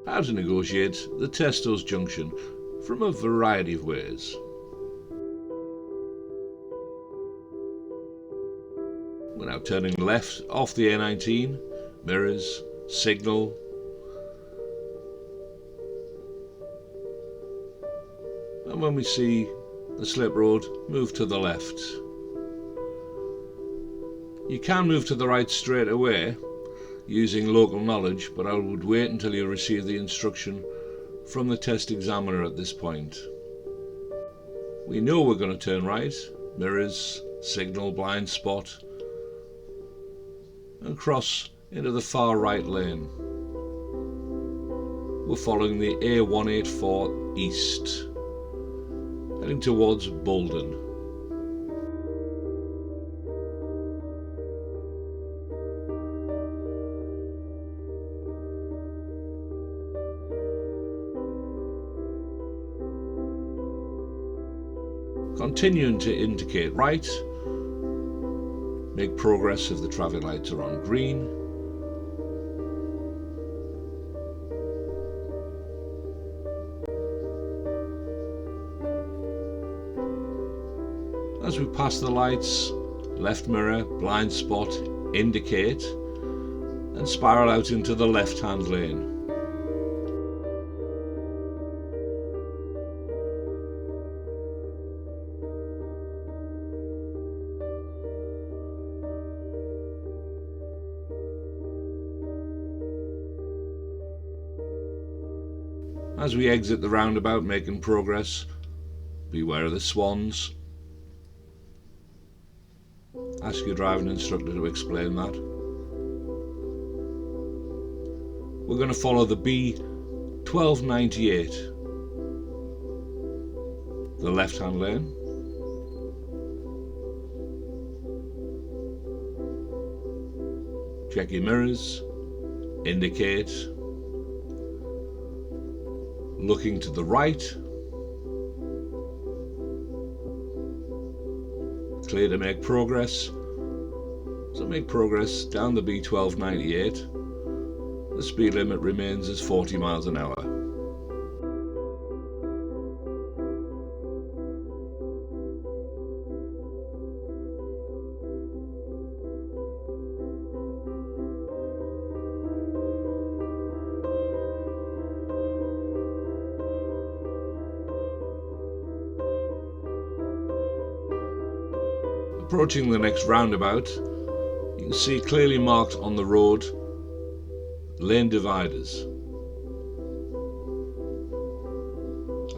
how to negotiate the Testos Junction from a variety of ways. We're now turning left off the A19, mirrors, signal. And when we see the slip road, move to the left. You can move to the right straight away using local knowledge, but I would wait until you receive the instruction from the test examiner at this point. We know we're going to turn right, mirrors, signal, blind spot, and cross into the far right lane. We're following the A184 east, heading towards Bolden. Continuing to indicate right, make progress if the traffic lights are on green. As we pass the lights, left mirror, blind spot, indicate, and spiral out into the left-hand lane. As we exit the roundabout, making progress, beware of the swans. Ask your driving instructor to explain that. We're going to follow the B1298, the left-hand lane. Check your mirrors, indicate. Looking to the right, clear to make progress, so make progress down the B1298. The speed limit remains as 40 miles an hour. Approaching the next roundabout, you can see clearly marked on the road lane dividers.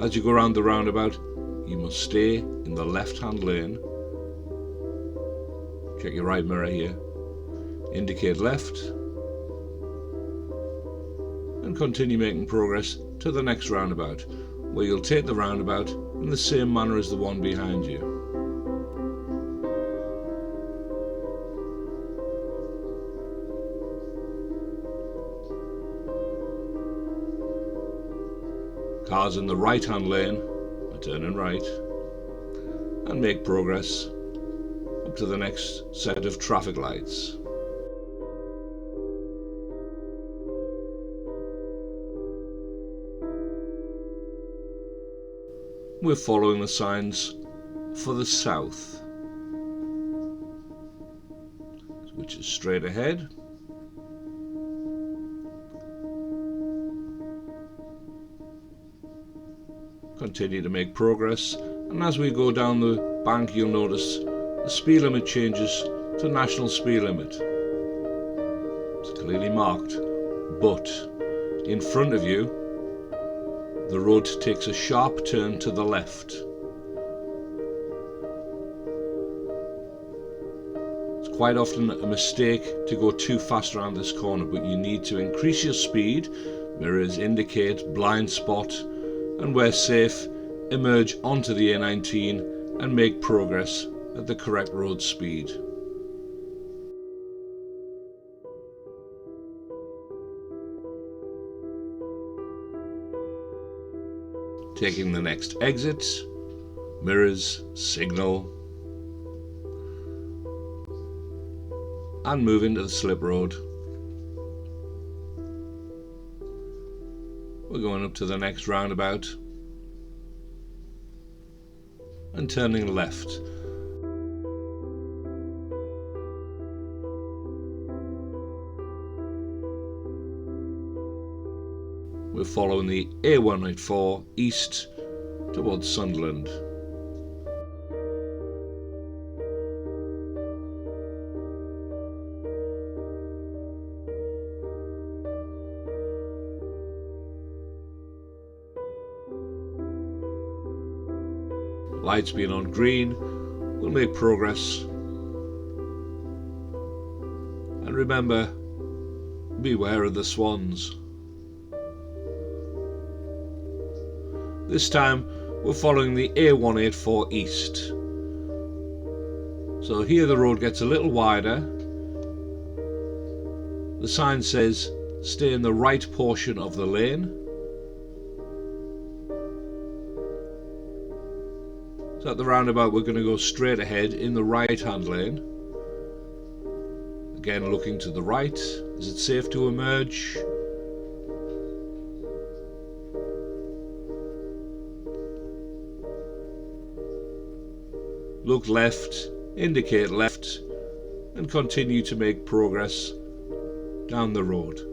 As you go around the roundabout, you must stay in the left-hand lane. Check your right mirror here. Indicate left and continue making progress to the next roundabout, where you'll take the roundabout in the same manner as the one behind you. Cars in the right-hand lane are turning right and make progress up to the next set of traffic lights. We're following the signs for the south, which is straight ahead. Continue to make progress, and as we go down the bank you'll notice the speed limit changes to national speed limit. It's clearly marked, but in front of you the road takes a sharp turn to the left. It's quite often a mistake to go too fast around this corner, but you need to increase your speed, mirrors indicate, blind spot, and where safe, emerge onto the A19 and make progress at the correct road speed. Taking the next exit, mirrors, signal, and move into the slip road. We're going up to the next roundabout and turning left. We're following the A184 east towards Sunderland. Lights being on green, we'll make progress. And remember, beware of the swans. This time we're following the A184 east. So here the road gets a little wider. The sign says stay in the right portion of the lane. So at the roundabout we're going to go straight ahead in the right hand lane. Again looking to the right. Is it safe to emerge? Look left, indicate left, and continue to make progress down the road.